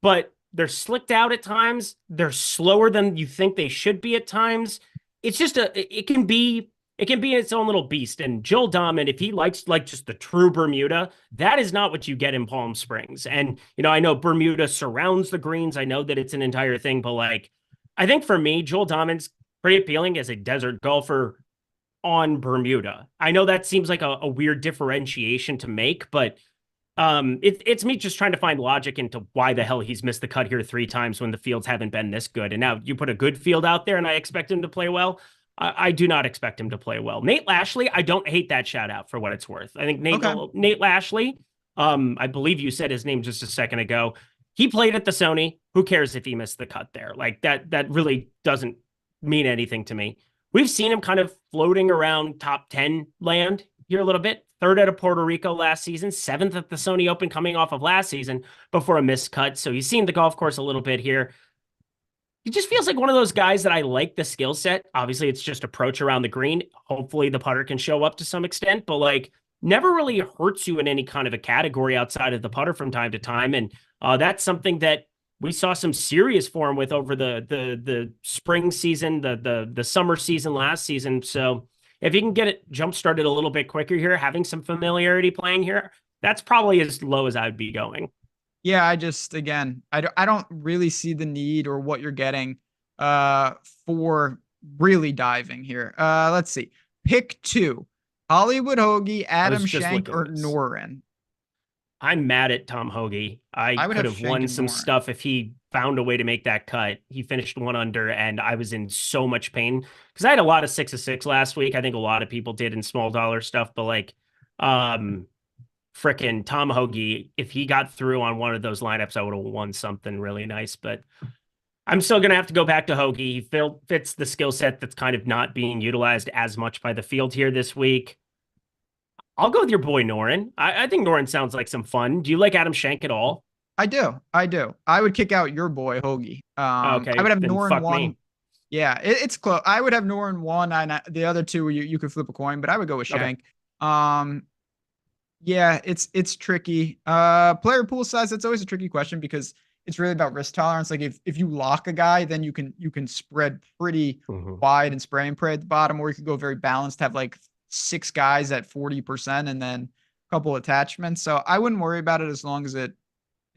but they're slicked out at times. They're slower than you think they should be at times. It's just it can be its own little beast. And Joel Dahman, if he likes like just the true Bermuda, that is not what you get in Palm Springs. And, you know, I know Bermuda surrounds the greens. I know that it's an entire thing, but like, I think for me, Joel Dahman's pretty appealing as a desert golfer on Bermuda. I know that seems like a weird differentiation to make, but it's me just trying to find logic into why the hell he's missed the cut here 3 times when the fields haven't been this good. And now you put a good field out there and I expect him to play well. I do not expect him to play well. Nate Lashley, I don't hate that shout out for what it's worth. I think Nate Lashley, I believe you said his name just a second ago. He played at the Sony. Who cares if he missed the cut there? Like that really doesn't mean anything to me. We've seen him kind of floating around top 10 land here a little bit. 3rd at a Puerto Rico last season, 7th at the Sony Open coming off of last season before a missed cut. So he's seen the golf course a little bit here. He just feels like one of those guys that I like the skill set. Obviously, it's just approach around the green. Hopefully the putter can show up to some extent, but like never really hurts you in any kind of a category outside of the putter from time to time. And that's something that we saw some serious form with over the spring season, the summer season last season. So if you can get it jump started a little bit quicker here, having some familiarity playing here, that's probably as low as I'd be going. Yeah, I just, again, I don't really see the need or what you're getting for really diving here. Let's see. Pick 2. Hollywood Hoagie, Adam Schenk, or Noren. I'm mad at Tom Hoagie. I could have won some stuff if he found a way to make that cut. He finished 1 under, and I was in so much pain because I had a lot of 6 of 6 last week. I think a lot of people did in small dollar stuff, but like, frickin' Tom Hoagie, if he got through on one of those lineups, I would have won something really nice. But I'm still going to have to go back to Hoagie. He fits the skill set that's kind of not being utilized as much by the field here this week. I'll go with your boy Noren. I think Noren sounds like some fun. Do you like Adam Schenk at all? I do. I would kick out your boy Hoagie. Okay, I would have Noren 1. Me. Yeah, it's close. I would have Noren 1, and the other 2 you could flip a coin, but I would go with Schenk. Okay. Yeah, it's tricky. Player pool size, that's always a tricky question because it's really about risk tolerance. Like if you lock a guy, then you can spread pretty wide and spray and pray at the bottom, or you could go very balanced, have like 6 guys at 40% and then a couple attachments. So I wouldn't worry about it as long as it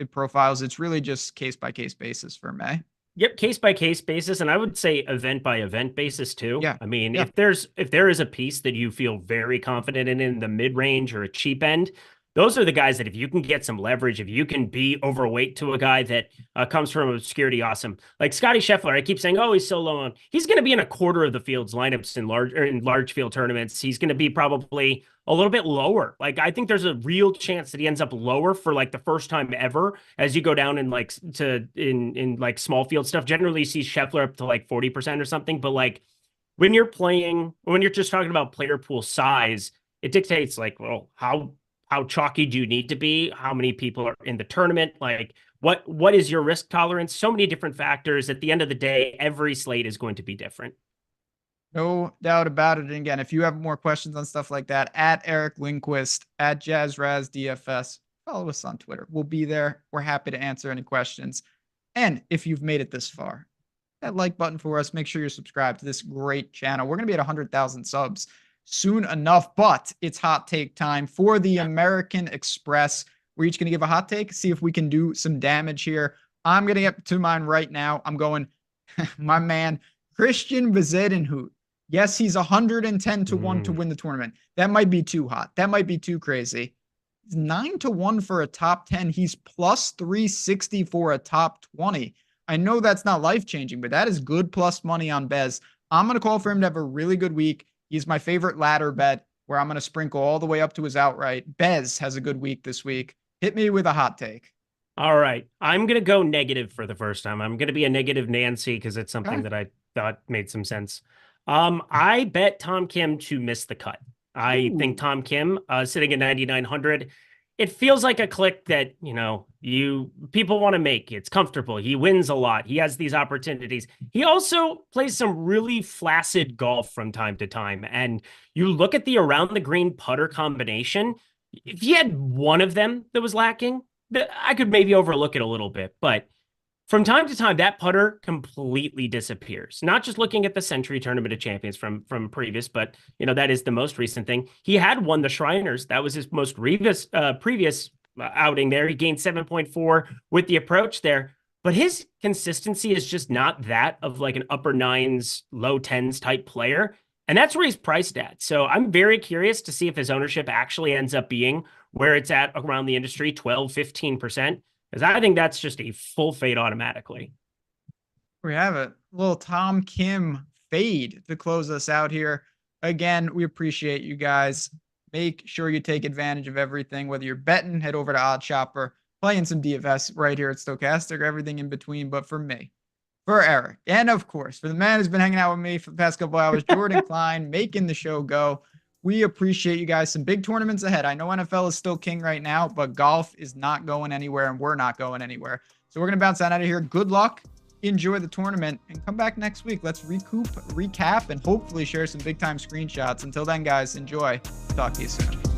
profiles. It's really just case by case basis for me. Yep, case by case basis, and I would say event by event basis too. Yeah, I mean, if there is a piece that you feel very confident in the mid range or a cheap end, those are the guys that if you can get some leverage, if you can be overweight to a guy that comes from obscurity, awesome. Like Scotty Scheffler, I keep saying, oh, he's so low on. He's going to be in a quarter of the field's lineups in large field tournaments. He's going to be probably a little bit lower. Like I think there's a real chance that he ends up lower for like the first time ever as you go down in like in like small field stuff. Generally, you see Scheffler up to like 40% or something, but like when you're just talking about player pool size, it dictates like, well, how chalky do you need to be? How many people are in the tournament? Like what is your risk tolerance? So many different factors. At the end of the day, every slate is going to be different. No doubt about it. And again, if you have more questions on stuff like that, at Eric Lindquist, at Raz DFS, follow us on Twitter. We'll be there. We're happy to answer any questions. And if you've made it this far, that like button for us. Make sure you're subscribed to this great channel. We're going to be at 100,000 subs soon enough, but it's hot take time for the American Express. We're each going to give a hot take, see if we can do some damage here. I'm going to get to mine right now. I'm going, my man, Christian Bezuidenhout. Yes, he's 110 to 1 to win the tournament. That might be too hot. That might be too crazy. He's 9 to 1 for a top 10. He's plus 360 for a top 20. I know that's not life-changing, but that is good plus money on Bez. I'm going to call for him to have a really good week. He's my favorite ladder bet where I'm going to sprinkle all the way up to his outright. Bez has a good week this week. Hit me with a hot take. All right. I'm going to go negative for the first time. I'm going to be a negative Nancy because it's something that I thought made some sense. I bet Tom Kim to miss the cut. I think Tom Kim sitting at 9,900. It feels like a click that, people want to make. It's comfortable. He wins a lot. He has these opportunities. He also plays some really flaccid golf from time to time. And you look at the around the green putter combination. If he had one of them that was lacking, I could maybe overlook it a little bit. But from time to time, that putter completely disappears. Not just looking at the Century Tournament of Champions from previous, but that is the most recent thing. He had won the Shriners. That was his most previous outing there. He gained 7.4 with the approach there, but his consistency is just not that of like an upper nines, low tens type player. And that's where he's priced at. So I'm very curious to see if his ownership actually ends up being where it's at around the industry, 12, 15%. Because I think that's just a full fade automatically. We have it. A little Tom Kim fade to close us out here. Again, we appreciate you guys. Make sure you take advantage of everything. Whether you're betting, head over to OddsShopper, playing some DFS right here at Stochastic, everything in between. But for me, for Eric, and of course, for the man who's been hanging out with me for the past couple hours, Jordan Klein, making the show go. We appreciate you guys. Some big tournaments ahead. I know NFL is still king right now, but golf is not going anywhere, and we're not going anywhere. So we're going to bounce out of here. Good luck. Enjoy the tournament, and come back next week. Let's recap, and hopefully share some big-time screenshots. Until then, guys, enjoy. Talk to you soon.